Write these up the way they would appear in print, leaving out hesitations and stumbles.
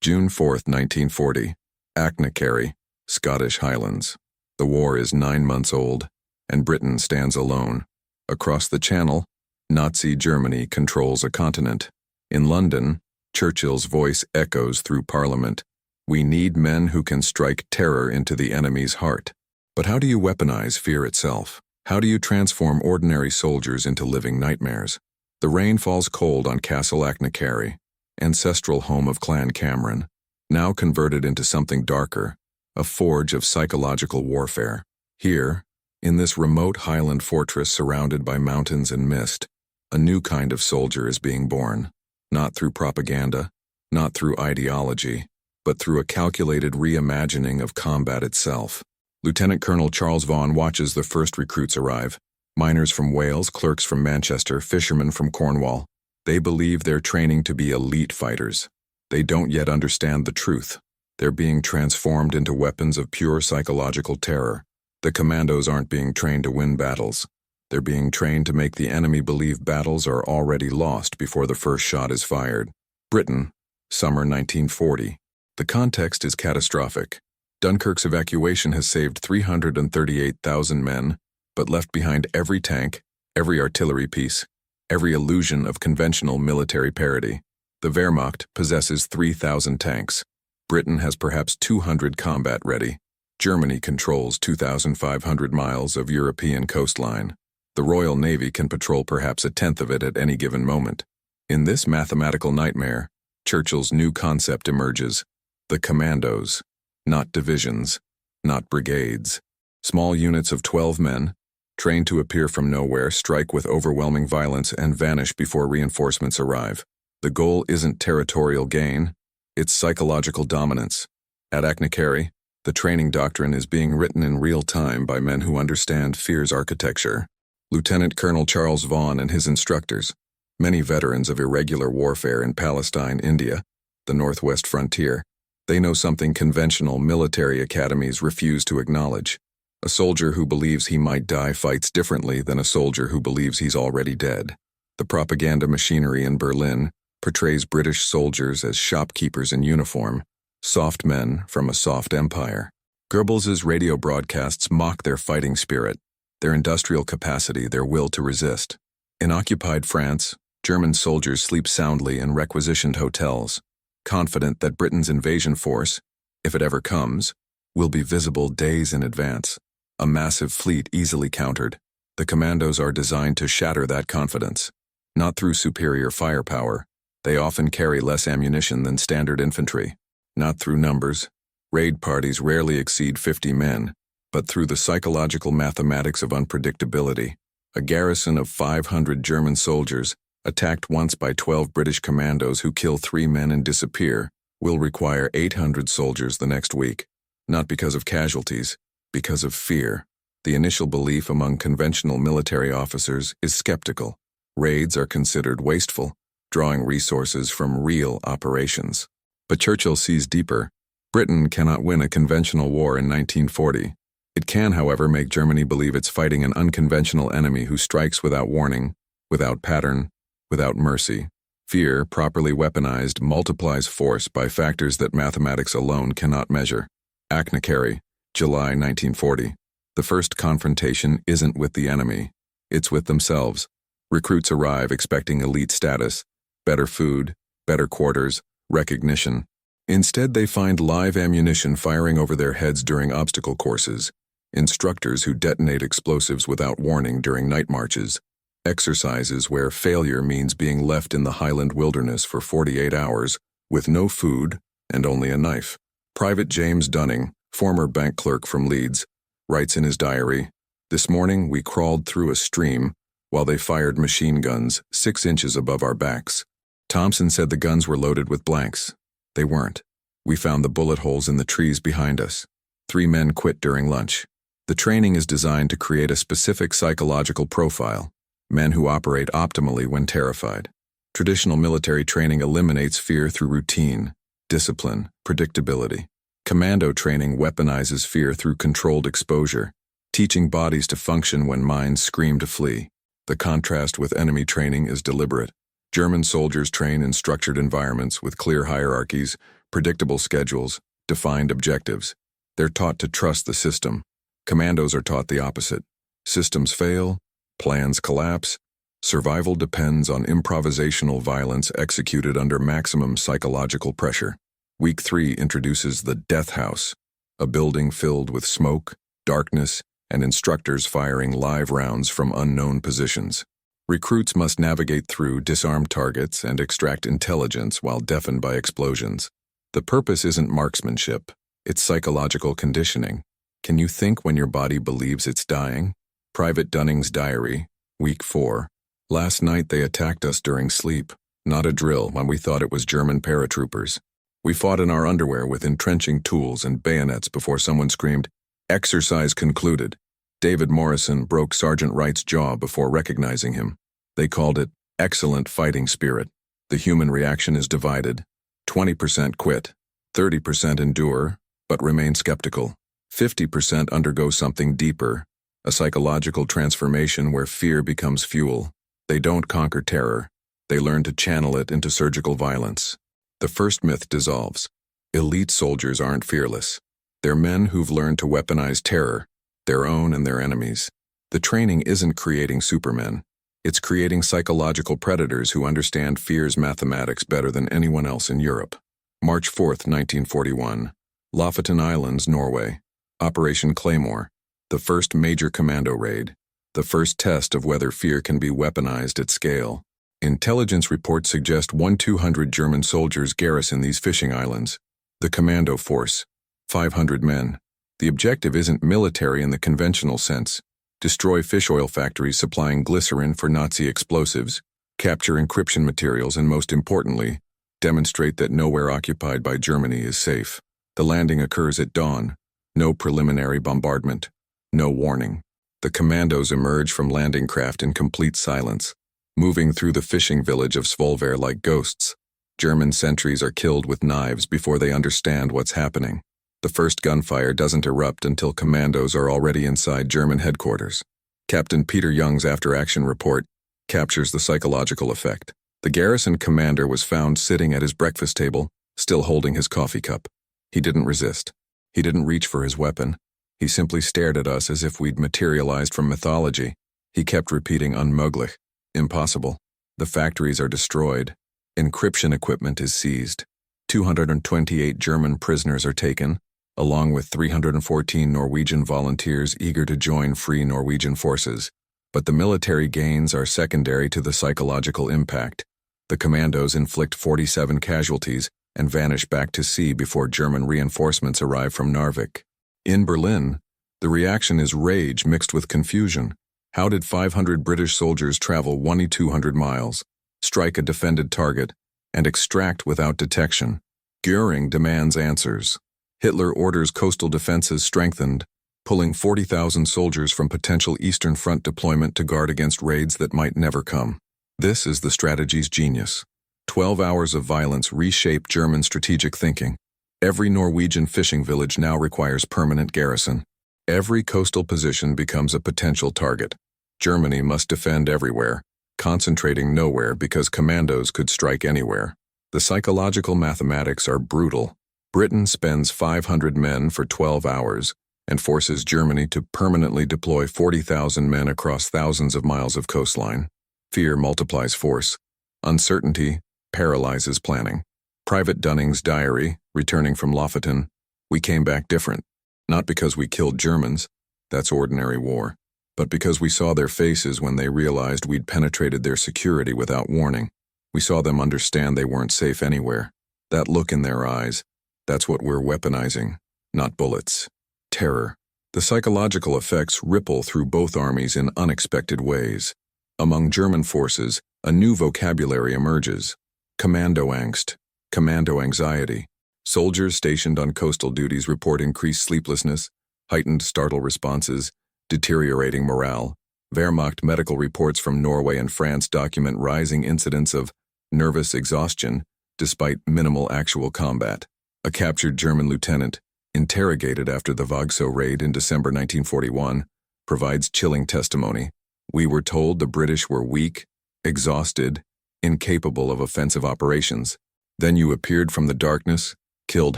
June 4, 1940, Achnacarry, Scottish Highlands. The war is 9 months old, and Britain stands alone. Across the Channel, Nazi Germany controls a continent. In London, Churchill's voice echoes through Parliament. We need men who can strike terror into the enemy's heart. But how do you weaponize fear itself? How do you transform ordinary soldiers into living nightmares? The rain falls cold on Castle Achnacarry, ancestral home of Clan Cameron, now converted into something darker, a forge of psychological warfare. Here, in this remote Highland fortress surrounded by mountains and mist, a new kind of soldier is being born, not through propaganda, not through ideology, but through a calculated reimagining of combat itself. Lieutenant Colonel Charles Vaughan watches the first recruits arrive. Miners from Wales, clerks from Manchester, fishermen from Cornwall. They believe they're training to be elite fighters. They don't yet understand the truth. They're being transformed into weapons of pure psychological terror. The Commandos aren't being trained to win battles. They're being trained to make the enemy believe battles are already lost before the first shot is fired. Britain, summer 1940. The context is catastrophic. Dunkirk's evacuation has saved 338,000 men, but left behind every tank, every artillery piece, every illusion of conventional military parity. The Wehrmacht possesses 3,000 tanks. Britain has perhaps 200 combat-ready. Germany controls 2,500 miles of European coastline. The Royal Navy can patrol perhaps a tenth of it at any given moment. In this mathematical nightmare, Churchill's new concept emerges: the Commandos. Not divisions, not brigades. Small units of 12 men, trained to appear from nowhere, strike with overwhelming violence and vanish before reinforcements arrive. The goal isn't territorial gain, it's psychological dominance. At Achnacarry, the training doctrine is being written in real time by men who understand fear's architecture. Lieutenant Colonel Charles Vaughan and his instructors, many veterans of irregular warfare in Palestine, India, the northwest frontier, they know something conventional military academies refuse to acknowledge. A soldier who believes he might die fights differently than a soldier who believes he's already dead. The propaganda machinery in Berlin portrays British soldiers as shopkeepers in uniform, soft men from a soft empire. Goebbels's radio broadcasts mock their fighting spirit, their industrial capacity, their will to resist. In occupied France, German soldiers sleep soundly in requisitioned hotels, confident that Britain's invasion force, if it ever comes, will be visible days in advance. A massive fleet easily countered. The Commandos are designed to shatter that confidence. Not through superior firepower, they often carry less ammunition than standard infantry. Not through numbers, raid parties rarely exceed 50 men, but through the psychological mathematics of unpredictability. A garrison of 500 German soldiers, attacked once by 12 British commandos who kill 3 men and disappear, will require 800 soldiers the next week. Not because of casualties, because of fear. The initial belief among conventional military officers is skeptical. Raids are considered wasteful, drawing resources from real operations. But Churchill sees deeper. Britain cannot win a conventional war in 1940. It can, however, make Germany believe it's fighting an unconventional enemy who strikes without warning, without pattern, without mercy. Fear, properly weaponized, multiplies force by factors that mathematics alone cannot measure. Achnacarry, July 1940. The first confrontation isn't with the enemy. It's with themselves. Recruits arrive expecting elite status, better food, better quarters, recognition. Instead, they find live ammunition firing over their heads during obstacle courses, instructors who detonate explosives without warning during night marches, exercises where failure means being left in the Highland wilderness for 48 hours with no food and only a knife. Private James Dunning, former bank clerk from Leeds, writes in his diary, "This morning we crawled through a stream while they fired machine guns 6 inches above our backs. Thompson said the guns were loaded with blanks. They weren't. We found the bullet holes in the trees behind us. 3 men quit during lunch." The training is designed to create a specific psychological profile, men who operate optimally when terrified. Traditional military training eliminates fear through routine, discipline, predictability. Commando training weaponizes fear through controlled exposure, teaching bodies to function when minds scream to flee. The contrast with enemy training is deliberate. German soldiers train in structured environments with clear hierarchies, Predictable schedules, defined objectives. They're taught to trust the system. Commandos are taught the opposite. Systems fail, plans collapse. Survival depends on improvisational violence executed under maximum psychological pressure. Week 3 introduces the Death House, a building filled with smoke, darkness, and instructors firing live rounds from unknown positions. Recruits must navigate through disarmed targets and extract intelligence while deafened by explosions. The purpose isn't marksmanship, it's psychological conditioning. Can you think when your body believes it's dying? Private Dunning's diary, Week 4. Last night they attacked us during sleep, not a drill when we thought it was German paratroopers. We fought in our underwear with entrenching tools and bayonets before someone screamed, "Exercise concluded." David Morrison broke Sergeant Wright's jaw before recognizing him. They called it excellent fighting spirit. The human reaction is divided. 20% quit, 30% endure, but remain skeptical. 50% undergo something deeper, a psychological transformation where fear becomes fuel. They don't conquer terror. They learn to channel it into surgical violence. The first myth dissolves. Elite soldiers aren't fearless. They're men who've learned to weaponize terror, their own and their enemies. The training isn't creating supermen. It's creating psychological predators who understand fear's mathematics better than anyone else in Europe. March 4, 1941. Lofoten Islands, Norway. Operation Claymore. The first major commando raid. The first test of whether fear can be weaponized at scale. Intelligence reports suggest 1,200 German soldiers garrison these fishing islands. The commando force. 500 men. The objective isn't military in the conventional sense. Destroy fish oil factories supplying glycerin for Nazi explosives, capture encryption materials, and most importantly, demonstrate that nowhere occupied by Germany is safe. The landing occurs at dawn. No preliminary bombardment. No warning. The commandos emerge from landing craft in complete silence, moving through the fishing village of Svolvær like ghosts. German sentries are killed with knives before they understand what's happening. The first gunfire doesn't erupt until commandos are already inside German headquarters. Captain Peter Young's after-action report captures the psychological effect. The garrison commander was found sitting at his breakfast table, still holding his coffee cup. He didn't resist. He didn't reach for his weapon. He simply stared at us as if we'd materialized from mythology. He kept repeating unmöglich, impossible. The factories are destroyed. Encryption equipment is seized. 228 German prisoners are taken, along with 314 Norwegian volunteers eager to join Free Norwegian forces. But the military gains are secondary to the psychological impact. The commandos inflict 47 casualties and vanish back to sea before German reinforcements arrive from Narvik. In Berlin, the reaction is rage mixed with confusion. How did 500 British soldiers travel 2,200 miles, strike a defended target, and extract without detection? Göring demands answers. Hitler orders coastal defenses strengthened, pulling 40,000 soldiers from potential Eastern Front deployment to guard against raids that might never come. This is the strategy's genius. 12 hours of violence reshape German strategic thinking. Every Norwegian fishing village now requires permanent garrison. Every coastal position becomes a potential target. Germany must defend everywhere, concentrating nowhere because commandos could strike anywhere. The psychological mathematics are brutal. Britain spends 500 men for 12 hours and forces Germany to permanently deploy 40,000 men across thousands of miles of coastline. Fear multiplies force. Uncertainty paralyzes planning. Private Dunning's diary, returning from Lofoten, we came back different. Not because we killed Germans, that's ordinary war, but because we saw their faces when they realized we'd penetrated their security without warning. We saw them understand they weren't safe anywhere. That look in their eyes, that's what we're weaponizing, not bullets. Terror. The psychological effects ripple through both armies in unexpected ways. Among German forces, a new vocabulary emerges. Commando angst, commando anxiety. Soldiers stationed on coastal duties report increased sleeplessness, heightened startle responses, deteriorating morale. Wehrmacht medical reports from Norway and France document rising incidents of nervous exhaustion despite minimal actual combat. A captured German lieutenant, interrogated after the Vogso raid in December 1941, provides chilling testimony. We were told the British were weak, exhausted, incapable of offensive operations. Then you appeared from the darkness, Killed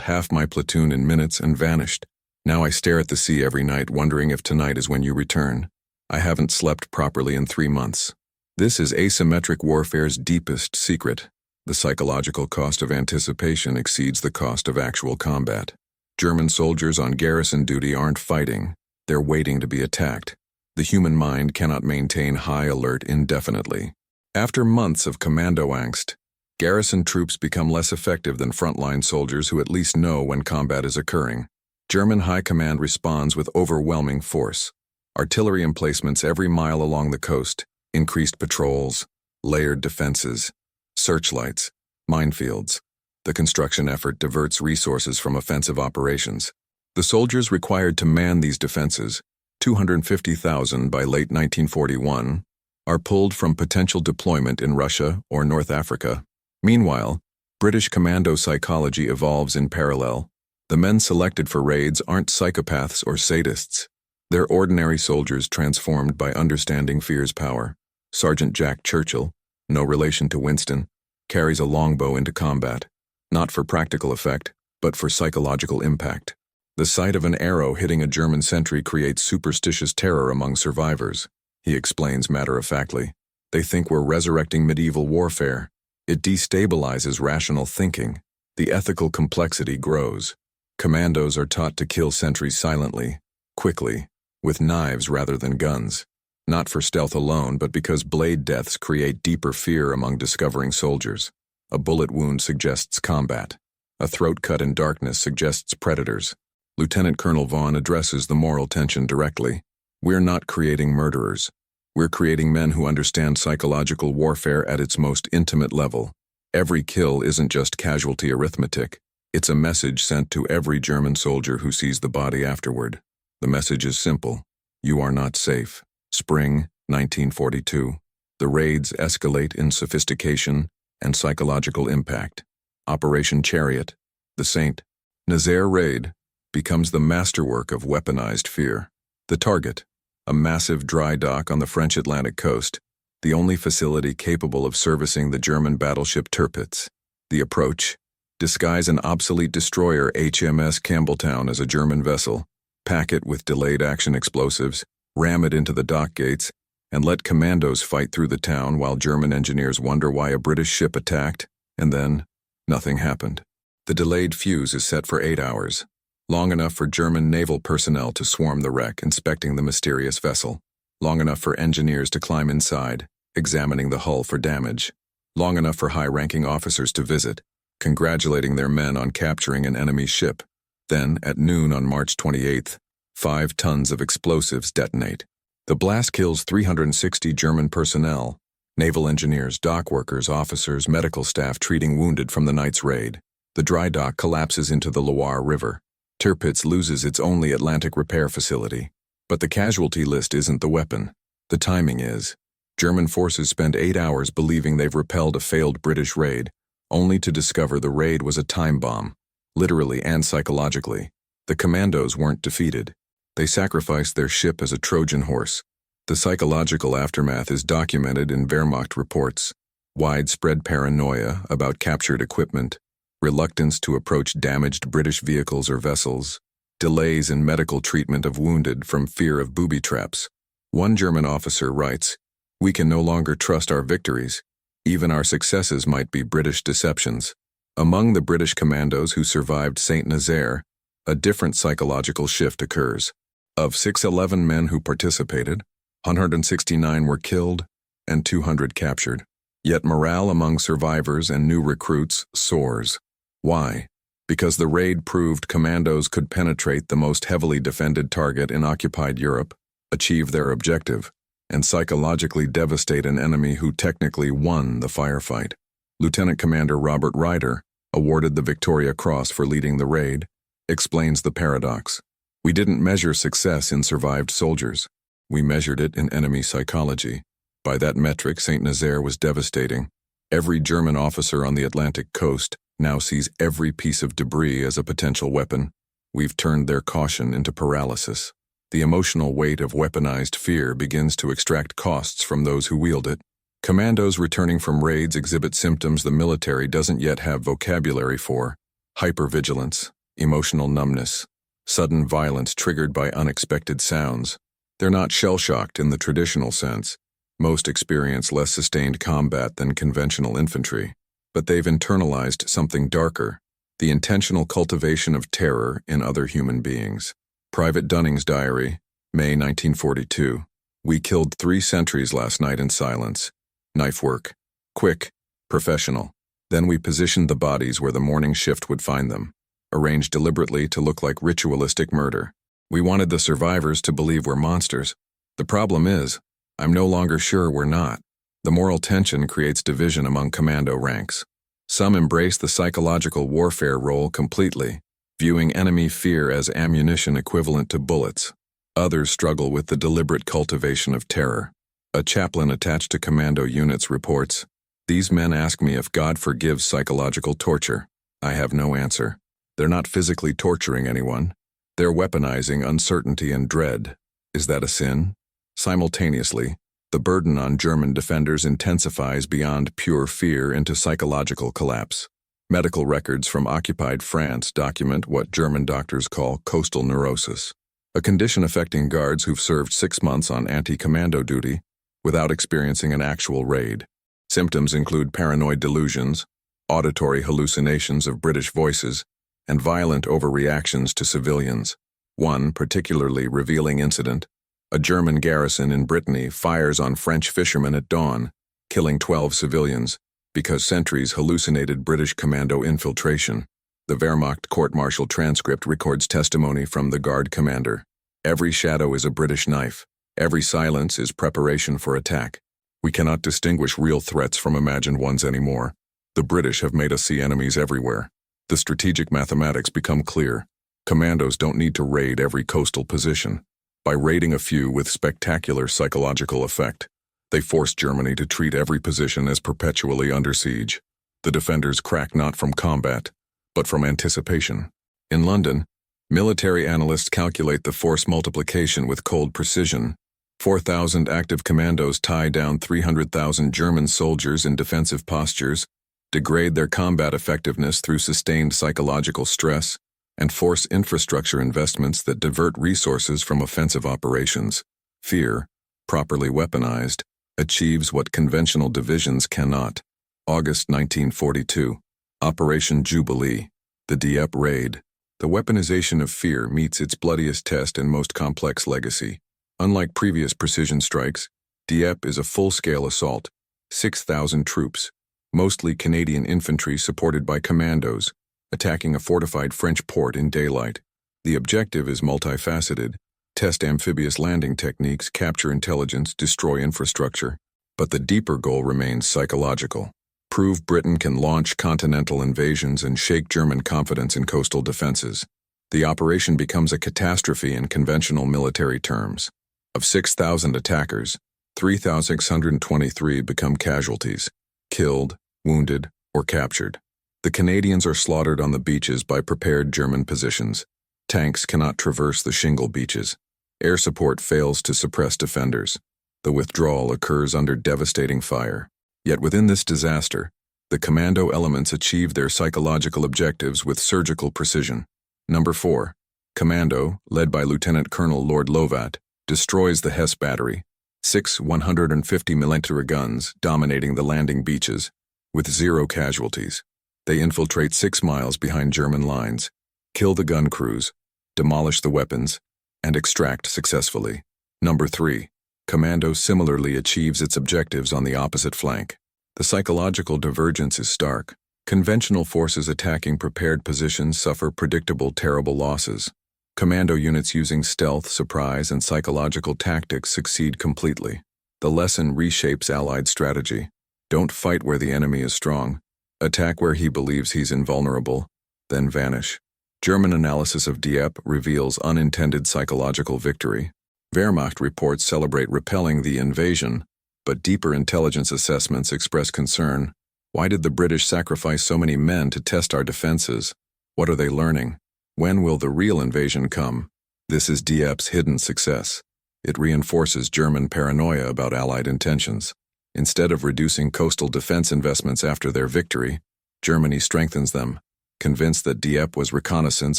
half my platoon in minutes and vanished. Now I stare at the sea every night wondering if tonight is when you return. I haven't slept properly in 3 months. This is asymmetric warfare's deepest secret. The psychological cost of anticipation exceeds the cost of actual combat. German soldiers on garrison duty aren't fighting. They're waiting to be attacked. The human mind cannot maintain high alert indefinitely. After months of commando angst, garrison troops become less effective than frontline soldiers who at least know when combat is occurring. German high command responds with overwhelming force. Artillery emplacements every mile along the coast, increased patrols, layered defenses, searchlights, minefields. The construction effort diverts resources from offensive operations. The soldiers required to man these defenses, 250,000 by late 1941, are pulled from potential deployment in Russia or North Africa. Meanwhile, British commando psychology evolves in parallel. The men selected for raids aren't psychopaths or sadists. They're ordinary soldiers transformed by understanding fear's power. Sergeant Jack Churchill, no relation to Winston, carries a longbow into combat, not for practical effect, but for psychological impact. The sight of an arrow hitting a German sentry creates superstitious terror among survivors. He explains matter-of-factly. They think we're resurrecting medieval warfare. It destabilizes rational thinking. The ethical complexity grows. Commandos are taught to kill sentries silently, quickly, with knives rather than guns. Not for stealth alone, but because blade deaths create deeper fear among discovering soldiers. A bullet wound suggests combat. A throat cut in darkness suggests predators. Lieutenant Colonel Vaughn addresses the moral tension directly. We're not creating murderers. We're creating men who understand psychological warfare at its most intimate level. Every kill isn't just casualty arithmetic. It's a message sent to every German soldier who sees the body afterward. The message is simple. You are not safe. Spring, 1942. The raids escalate in sophistication and psychological impact. Operation Chariot, the Saint Nazaire raid, becomes the masterwork of weaponized fear. The target, a massive dry dock on the French Atlantic coast, the only facility capable of servicing the German battleship Tirpitz. The approach, disguise an obsolete destroyer HMS Campbelltown as a German vessel, pack it with delayed action explosives, ram it into the dock gates, and let commandos fight through the town while German engineers wonder why a British ship attacked, and then, nothing happened. The delayed fuse is set for 8 hours, long enough for German naval personnel to swarm the wreck inspecting the mysterious vessel, long enough for engineers to climb inside, examining the hull for damage, long enough for high-ranking officers to visit, congratulating their men on capturing an enemy ship. Then, at noon on March 28th, 5 tons of explosives detonate. The blast kills 360 German personnel, naval engineers, dock workers, officers, medical staff treating wounded from the night's raid. The dry dock collapses into the Loire River. Tirpitz loses its only Atlantic repair facility. But the casualty list isn't the weapon. The timing is. German forces spend 8 hours believing they've repelled a failed British raid, only to discover the raid was a time bomb, literally and psychologically. The commandos weren't defeated. They sacrificed their ship as a Trojan horse. The psychological aftermath is documented in Wehrmacht reports. Widespread paranoia about captured equipment, reluctance to approach damaged British vehicles or vessels, delays in medical treatment of wounded from fear of booby traps. One German officer writes, "We can no longer trust our victories. Even our successes might be British deceptions." Among the British commandos who survived St. Nazaire, a different psychological shift occurs. Of 611 men who participated, 169 were killed and 200 captured. Yet morale among survivors and new recruits soars. Why? Because the raid proved commandos could penetrate the most heavily defended target in occupied Europe, achieve their objective, and psychologically devastate an enemy who technically won the firefight. Lieutenant Commander Robert Ryder, awarded the Victoria Cross for leading the raid, explains the paradox. We didn't measure success in survived soldiers. We measured it in enemy psychology. By that metric, St. Nazaire was devastating. Every German officer on the Atlantic coast now sees every piece of debris as a potential weapon. We've turned their caution into paralysis. The emotional weight of weaponized fear begins to extract costs from those who wield it. Commandos returning from raids exhibit symptoms the military doesn't yet have vocabulary for: hypervigilance, emotional numbness, sudden violence triggered by unexpected sounds. They're not shell-shocked in the traditional sense. Most experience less sustained combat than conventional infantry, but they've internalized something darker, the intentional cultivation of terror in other human beings. Private Dunning's diary, May 1942. We killed 3 sentries last night in silence. Knife work. Quick. Professional. Then we positioned the bodies where the morning shift would find them, arranged deliberately to look like ritualistic murder. We wanted the survivors to believe we're monsters. The problem is, I'm no longer sure we're not. The moral tension creates division among commando ranks. Some embrace the psychological warfare role completely, viewing enemy fear as ammunition equivalent to bullets. Others struggle with the deliberate cultivation of terror. A chaplain attached to commando units reports, "These men ask me if God forgives psychological torture. I have no answer. They're not physically torturing anyone. They're weaponizing uncertainty and dread. Is that a sin?" Simultaneously, the burden on German defenders intensifies beyond pure fear into psychological collapse. Medical records from occupied France document what German doctors call coastal neurosis, a condition affecting guards who've served 6 months on anti-commando duty without experiencing an actual raid. Symptoms include paranoid delusions, auditory hallucinations of British voices, and violent overreactions to civilians. One particularly revealing incident: a German garrison in Brittany fires on French fishermen at dawn, killing 12 civilians, because sentries hallucinated British commando infiltration. The Wehrmacht court-martial transcript records testimony from the guard commander. Every shadow is a British knife. Every silence is preparation for attack. We cannot distinguish real threats from imagined ones anymore. The British have made us see enemies everywhere. The strategic mathematics become clear. Commandos don't need to raid every coastal position. By raiding a few with spectacular psychological effect, they force Germany to treat every position as perpetually under siege. The defenders crack not from combat, but from anticipation. In London, military analysts calculate the force multiplication with cold precision. 4,000 active commandos tie down 300,000 German soldiers in defensive postures, degrade their combat effectiveness through sustained psychological stress, and force infrastructure investments that divert resources from offensive operations. Fear, properly weaponized, achieves what conventional divisions cannot. August 1942. Operation Jubilee. The Dieppe Raid. The weaponization of fear meets its bloodiest test and most complex legacy. Unlike previous precision strikes, Dieppe is a full-scale assault. 6,000 troops, mostly Canadian infantry supported by commandos, attacking a fortified French port in daylight. The objective is multifaceted: test amphibious landing techniques, capture intelligence, destroy infrastructure. But the deeper goal remains psychological. Prove Britain can launch continental invasions and shake German confidence in coastal defenses. The operation becomes a catastrophe in conventional military terms. Of 6,000 attackers, 3,623 become casualties, killed, wounded, or captured. The Canadians are slaughtered on the beaches by prepared German positions. Tanks cannot traverse the shingle beaches. Air support fails to suppress defenders. The withdrawal occurs under devastating fire. Yet within this disaster, the commando elements achieve their psychological objectives with surgical precision. Number 4. Commando, led by Lieutenant Colonel Lord Lovat, destroys the Hesse battery, 6 150mm guns dominating the landing beaches, with 0 casualties. They infiltrate 6 miles behind German lines, kill the gun crews, demolish the weapons, and extract successfully. Number 3. Commando similarly achieves its objectives on the opposite flank. The psychological divergence is stark. Conventional forces attacking prepared positions suffer predictable, terrible losses. Commando units using stealth, surprise, and psychological tactics succeed completely. The lesson reshapes Allied strategy. Don't fight where the enemy is strong. Attack where he believes he's invulnerable, then vanish. German analysis of Dieppe reveals unintended psychological victory. Wehrmacht reports celebrate repelling the invasion, but deeper intelligence assessments express concern. Why did the British sacrifice so many men to test our defenses? What are they learning? When will the real invasion come? This is Dieppe's hidden success. It reinforces German paranoia about Allied intentions. Instead of reducing coastal defense investments after their victory, Germany strengthens them. convinced that Dieppe was reconnaissance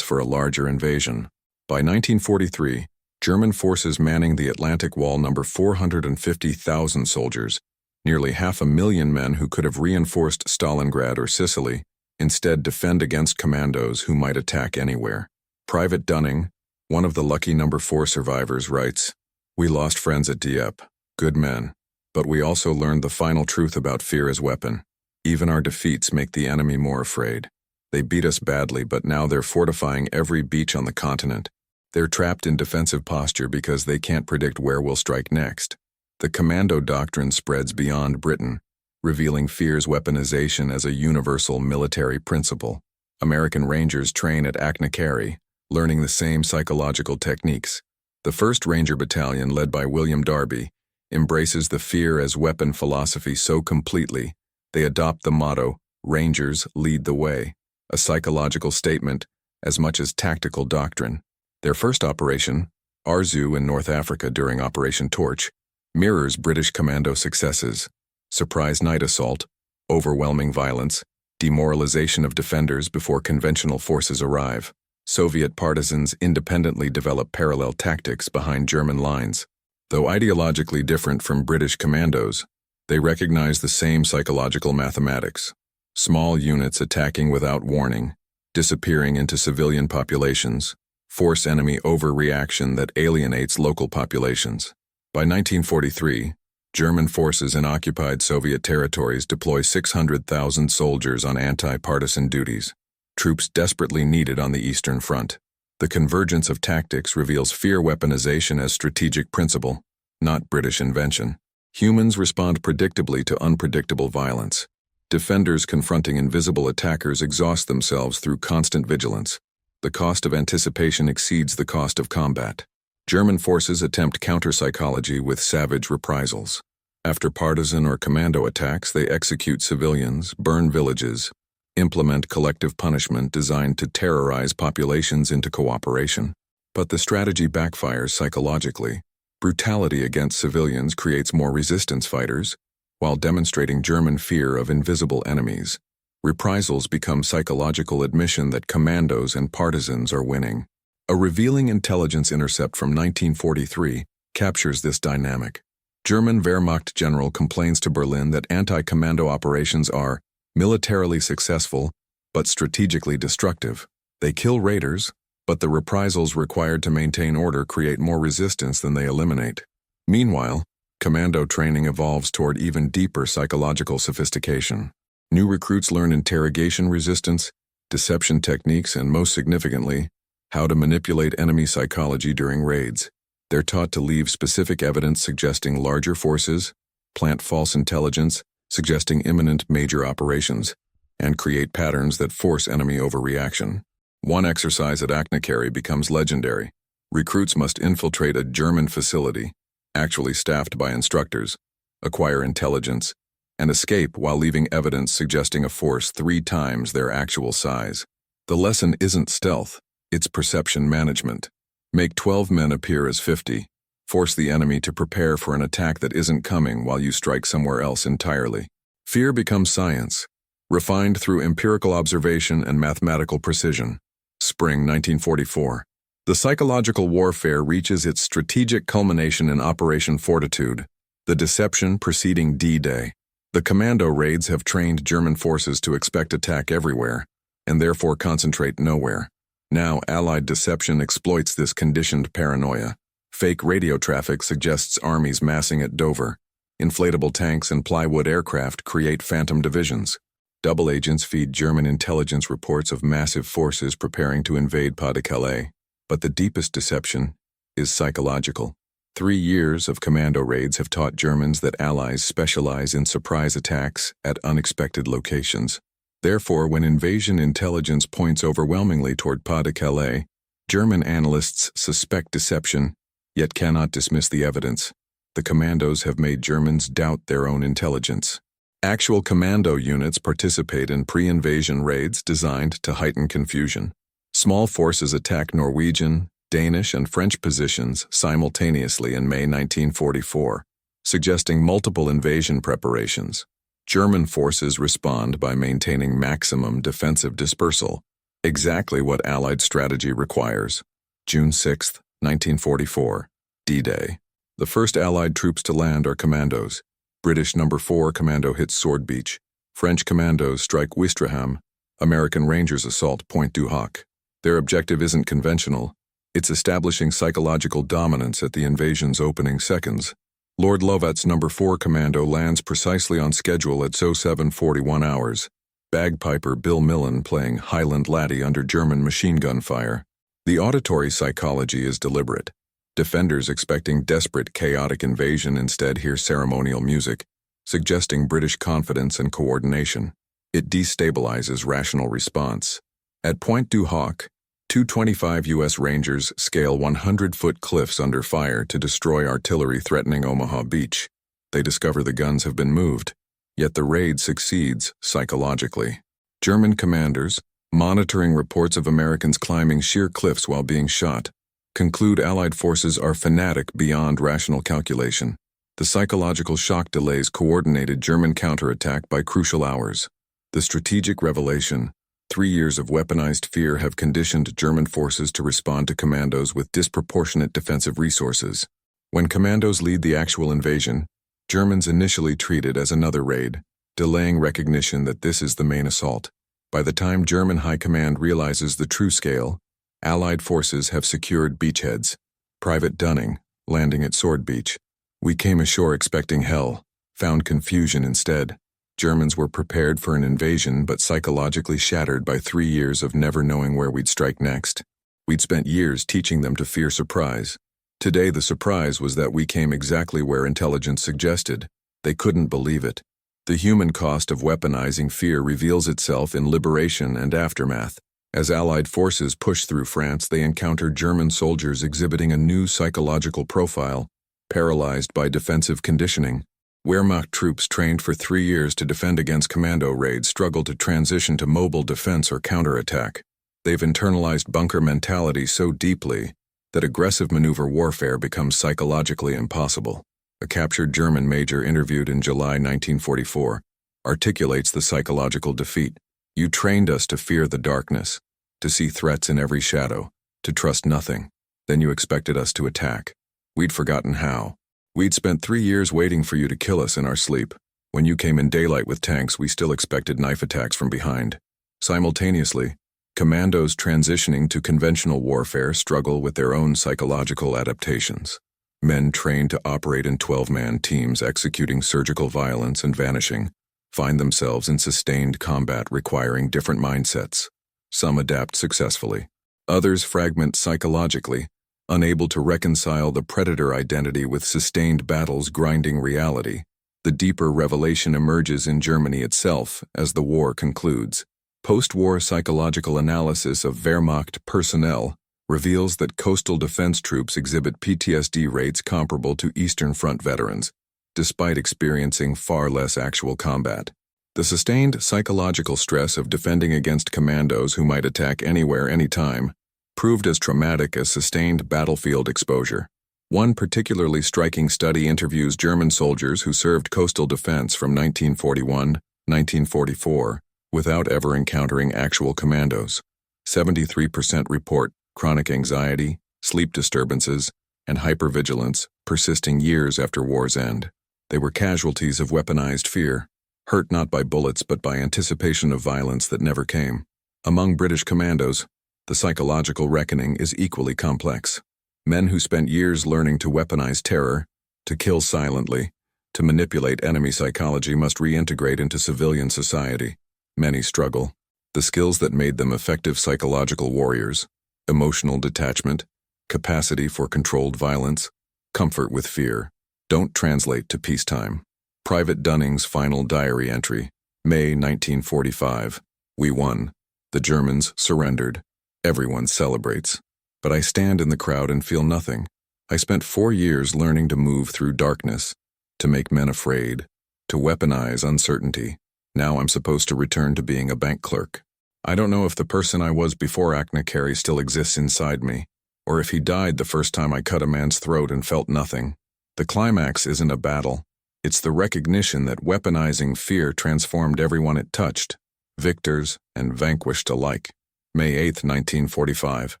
for a larger invasion. By 1943, German forces manning the Atlantic Wall number 450,000 soldiers, nearly 500,000 men who could have reinforced Stalingrad or Sicily, instead defend against commandos who might attack anywhere. Private Dunning, one of the lucky number 4 survivors, writes, "We lost friends at Dieppe, good men, but we also learned the final truth about fear as weapon. Even our defeats make the enemy more afraid. They beat us badly, but now they're fortifying every beach on the continent. They're trapped in defensive posture because they can't predict where we'll strike next." The commando doctrine spreads beyond Britain, revealing fear's weaponization as a universal military principle. American Rangers train at Achnacarry, learning the same psychological techniques. The 1st Ranger Battalion, led by William Darby, embraces the fear as weapon philosophy so completely, they adopt the motto, "Rangers lead the way," a psychological statement as much as tactical doctrine. Their first operation, Arzu in North Africa during Operation Torch, mirrors British commando successes: surprise night assault, overwhelming violence, demoralization of defenders before conventional forces arrive. Soviet partisans independently develop parallel tactics behind German lines. Though ideologically different from British commandos, they recognize the same psychological mathematics. Small units attacking without warning, disappearing into civilian populations, force enemy overreaction that alienates local populations. By 1943, German forces in occupied Soviet territories deploy 600,000 soldiers on anti-partisan duties, troops desperately needed on the Eastern Front. The convergence of tactics reveals fear weaponization as strategic principle, not British invention. Humans respond predictably to unpredictable violence. Defenders confronting invisible attackers exhaust themselves through constant vigilance. The cost of anticipation exceeds the cost of combat. German forces attempt counter-psychology with savage reprisals. After partisan or commando attacks, they execute civilians, burn villages, implement collective punishment designed to terrorize populations into cooperation. But the strategy backfires psychologically. Brutality against civilians creates more resistance fighters, while demonstrating German fear of invisible enemies. Reprisals become psychological admission that commandos and partisans are winning. A revealing intelligence intercept from 1943 captures this dynamic. German Wehrmacht general complains to Berlin that anti-commando operations are militarily successful, but strategically destructive. They kill raiders, but the reprisals required to maintain order create more resistance than they eliminate. Meanwhile, commando training evolves toward even deeper psychological sophistication. New recruits learn interrogation resistance, deception techniques, and most significantly, how to manipulate enemy psychology during raids. They're taught to leave specific evidence suggesting larger forces, plant false intelligence, suggesting imminent major operations, and create patterns that force enemy overreaction. One exercise at Achnacarry becomes legendary. Recruits must infiltrate a German facility, actually staffed by instructors, acquire intelligence, and escape while leaving evidence suggesting a force 3 times their actual size. The lesson isn't stealth, it's perception management. Make 12 men appear as 50. Force the enemy to prepare for an attack that isn't coming while you strike somewhere else entirely. Fear becomes science, refined through empirical observation and mathematical precision. Spring 1944. The psychological warfare reaches its strategic culmination in Operation Fortitude, the deception preceding D-Day. The commando raids have trained German forces to expect attack everywhere, and therefore concentrate nowhere. Now, Allied deception exploits this conditioned paranoia. Fake radio traffic suggests armies massing at Dover. Inflatable tanks and plywood aircraft create phantom divisions. Double agents feed German intelligence reports of massive forces preparing to invade Pas-de-Calais. But the deepest deception is psychological. 3 years of commando raids have taught Germans that Allies specialize in surprise attacks at unexpected locations. Therefore, when invasion intelligence points overwhelmingly toward Pas-de-Calais, German analysts suspect deception, yet cannot dismiss the evidence. The commandos have made Germans doubt their own intelligence. Actual commando units participate in pre-invasion raids designed to heighten confusion. Small forces attack Norwegian, Danish, and French positions simultaneously in May 1944, suggesting multiple invasion preparations. German forces respond by maintaining maximum defensive dispersal, Exactly what Allied strategy requires. June 6, 1944. D-Day. The first Allied troops to land are Commandos. British No. 4 Commando hits Sword Beach. French Commandos strike Ouistreham. American Rangers assault Pointe du Hoc. Their objective isn't conventional. It's establishing psychological dominance at the invasion's opening seconds. Lord Lovat's No. 4 Commando lands precisely on schedule at 07:41 hours. Bagpiper Bill Millen playing Highland Laddie under German machine gun fire. The auditory psychology is deliberate. Defenders expecting desperate, chaotic invasion instead hear ceremonial music, suggesting British confidence and coordination. It destabilizes rational response. At Pointe du Hoc, 225 U.S. Rangers scale 100-foot cliffs under fire to destroy artillery threatening Omaha Beach. They discover the guns have been moved, yet the raid succeeds psychologically. German commanders, monitoring reports of Americans climbing sheer cliffs while being shot, conclude Allied forces are fanatic beyond rational calculation. The psychological shock delays coordinated German counterattack by crucial hours. The strategic revelation: 3 years of weaponized fear have conditioned German forces to respond to Commandos with disproportionate defensive resources. When Commandos lead the actual invasion, Germans initially treat it as another raid, delaying recognition that this is the main assault. By the time German High Command realizes the true scale, Allied forces have secured beachheads. Private Dunning, landing at Sword Beach. We came ashore expecting hell, found confusion instead. Germans were prepared for an invasion but psychologically shattered by 3 years of never knowing where we'd strike next. We'd spent years teaching them to fear surprise. Today the surprise was that we came exactly where intelligence suggested. They couldn't believe it. The human cost of weaponizing fear reveals itself in liberation and aftermath. As Allied forces push through France, they encounter German soldiers exhibiting a new psychological profile, paralyzed by defensive conditioning. Wehrmacht troops trained for 3 years to defend against commando raids struggle to transition to mobile defense or counterattack. They've internalized bunker mentality so deeply that aggressive maneuver warfare becomes psychologically impossible. A captured German major interviewed in July 1944 articulates the psychological defeat. You trained us to fear the darkness, to see threats in every shadow, to trust nothing. Then you expected us to attack. We'd forgotten how. We'd spent 3 years waiting for you to kill us in our sleep. When you came in daylight with tanks, we still expected knife attacks from behind. Simultaneously, Commandos transitioning to conventional warfare struggle with their own psychological adaptations. Men trained to operate in 12-man teams executing surgical violence and vanishing find themselves in sustained combat requiring different mindsets. Some adapt successfully. Others fragment psychologically, unable to reconcile the predator identity with sustained battles grinding reality. The deeper revelation emerges in Germany itself as the war concludes. Post-war psychological analysis of Wehrmacht personnel reveals that coastal defense troops exhibit PTSD rates comparable to Eastern Front veterans, despite experiencing far less actual combat. The sustained psychological stress of defending against commandos who might attack anywhere, anytime, proved as traumatic as sustained battlefield exposure. One particularly striking study interviews German soldiers who served coastal defense from 1941 to 1944 without ever encountering actual commandos. 73% report chronic anxiety, sleep disturbances, and hypervigilance persisting years after war's end. They were casualties of weaponized fear, hurt not by bullets but by anticipation of violence that never came. Among British commandos, the psychological reckoning is equally complex. Men who spent years learning to weaponize terror, to kill silently, to manipulate enemy psychology must reintegrate into civilian society. Many struggle. The skills that made them effective psychological warriors, emotional detachment, capacity for controlled violence, comfort with fear, don't translate to peacetime. Private Dunning's final diary entry, May 1945. We won. The Germans surrendered. Everyone celebrates. But I stand in the crowd and feel nothing. I spent 4 years learning to move through darkness, to make men afraid, to weaponize uncertainty. Now I'm supposed to return to being a bank clerk. I don't know if the person I was before Acna Carey still exists inside me, or if he died the first time I cut a man's throat and felt nothing. The climax isn't a battle. It's the recognition that weaponizing fear transformed everyone it touched, victors and vanquished alike. May 8, 1945.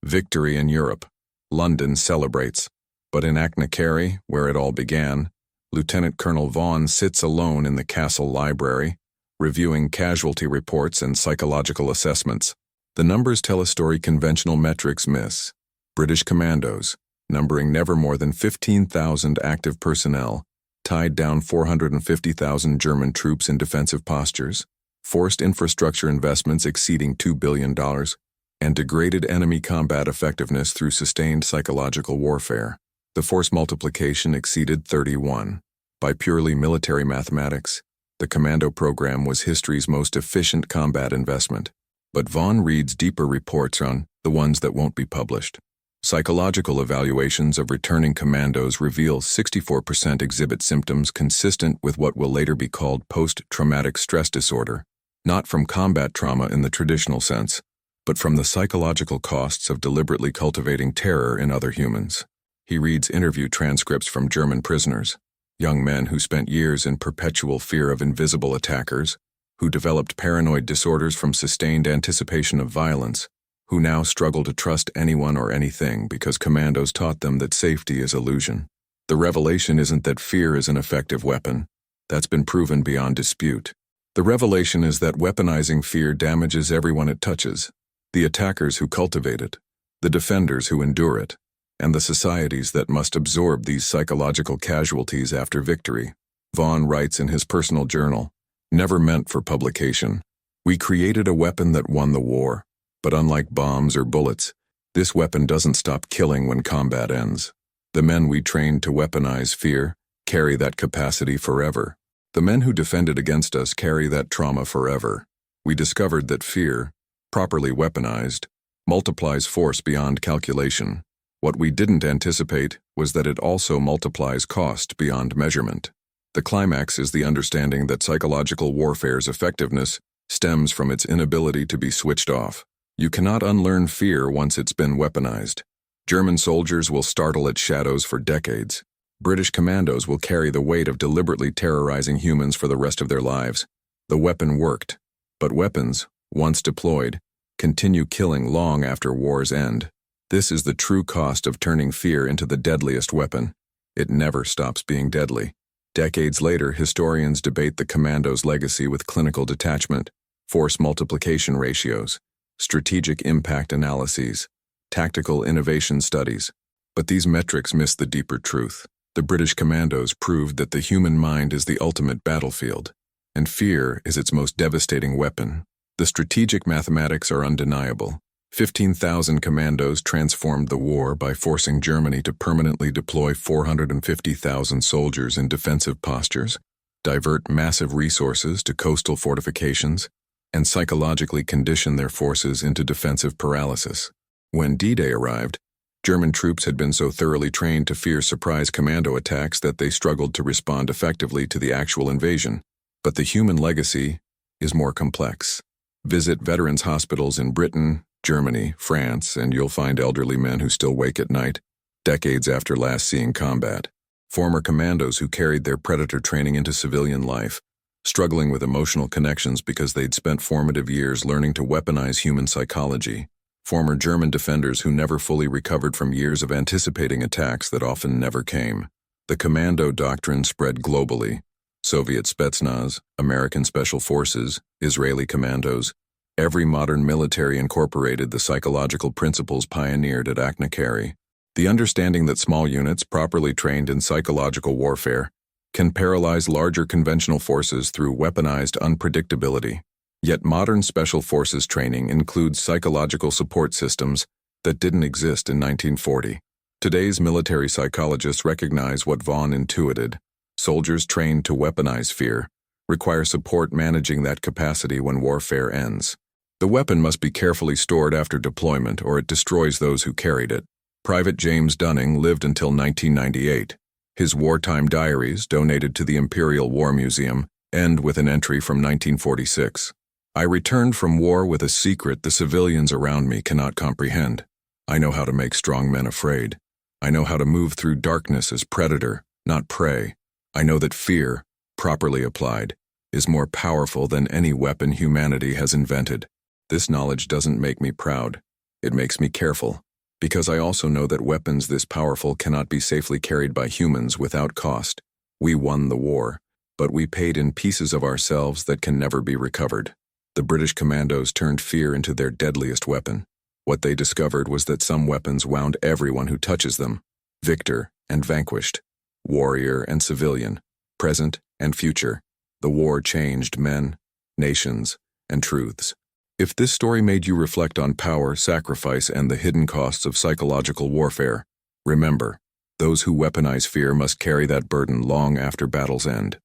Victory in Europe. London celebrates. But in Achnacarry, where it all began, Lieutenant Colonel Vaughan sits alone in the castle library, reviewing casualty reports and psychological assessments. The numbers tell a story conventional metrics miss. British Commandos, numbering never more than 15,000 active personnel, tied down 450,000 German troops in defensive postures, forced infrastructure investments exceeding $2 billion, and degraded enemy combat effectiveness through sustained psychological warfare. The force multiplication exceeded 31. By purely military mathematics, the Commando program was history's most efficient combat investment. But Vaughan reads deeper reports on the ones that won't be published. Psychological evaluations of returning commandos reveal 64% exhibit symptoms consistent with what will later be called post-traumatic stress disorder, not from combat trauma in the traditional sense, but from the psychological costs of deliberately cultivating terror in other humans. He reads interview transcripts from German prisoners, young men who spent years in perpetual fear of invisible attackers, who developed paranoid disorders from sustained anticipation of violence, who now struggle to trust anyone or anything because commandos taught them that safety is illusion. The revelation isn't that fear is an effective weapon. That's been proven beyond dispute. The revelation is that weaponizing fear damages everyone it touches, the attackers who cultivate it, the defenders who endure it, and the societies that must absorb these psychological casualties after victory. Vaughan writes in his personal journal, "Never meant for publication. We created a weapon that won the war, but unlike bombs or bullets, this weapon doesn't stop killing when combat ends. The men we trained to weaponize fear carry that capacity forever. The men who defended against us carry that trauma forever. We discovered that fear, properly weaponized, multiplies force beyond calculation. What we didn't anticipate was that it also multiplies cost beyond measurement. The climax is the understanding that psychological warfare's effectiveness stems from its inability to be switched off. You cannot unlearn fear once it's been weaponized. German soldiers will startle at shadows for decades. British commandos will carry the weight of deliberately terrorizing humans for the rest of their lives. The weapon worked, but weapons, once deployed, continue killing long after war's end. This is the true cost of turning fear into the deadliest weapon. It never stops being deadly. Decades later, historians debate the Commandos' legacy with clinical detachment, force multiplication ratios, strategic impact analyses, tactical innovation studies. But these metrics miss the deeper truth. The British Commandos proved that the human mind is the ultimate battlefield, and fear is its most devastating weapon. The strategic mathematics are undeniable. 15,000 commandos transformed the war by forcing Germany to permanently deploy 450,000 soldiers in defensive postures, divert massive resources to coastal fortifications, and psychologically condition their forces into defensive paralysis. When D-Day arrived, German troops had been so thoroughly trained to fear surprise commando attacks that they struggled to respond effectively to the actual invasion. But the human legacy is more complex. Visit veterans' hospitals in Britain, Germany, France, and you'll find elderly men who still wake at night, decades after last seeing combat. Former commandos who carried their predator training into civilian life, struggling with emotional connections because they'd spent formative years learning to weaponize human psychology. Former German defenders who never fully recovered from years of anticipating attacks that often never came. The commando doctrine spread globally. Soviet Spetsnaz, American Special Forces, Israeli commandos. Every modern military incorporated the psychological principles pioneered at Achnacarry. The understanding that small units properly trained in psychological warfare can paralyze larger conventional forces through weaponized unpredictability. Yet modern special forces training includes psychological support systems that didn't exist in 1940. Today's military psychologists recognize what Vaughan intuited. Soldiers trained to weaponize fear require support managing that capacity when warfare ends. The weapon must be carefully stored after deployment or it destroys those who carried it. Private James Dunning lived until 1998. His wartime diaries, donated to the Imperial War Museum, end with an entry from 1946. I returned from war with a secret the civilians around me cannot comprehend. I know how to make strong men afraid. I know how to move through darkness as predator, not prey. I know that fear, properly applied, is more powerful than any weapon humanity has invented. This knowledge doesn't make me proud. It makes me careful, because I also know that weapons this powerful cannot be safely carried by humans without cost. We won the war, but we paid in pieces of ourselves that can never be recovered. The British Commandos turned fear into their deadliest weapon. What they discovered was that some weapons wound everyone who touches them, victor and vanquished, warrior and civilian, present and future. The war changed men, nations, and truths. If this story made you reflect on power, sacrifice, and the hidden costs of psychological warfare, remember, those who weaponize fear must carry that burden long after battles end.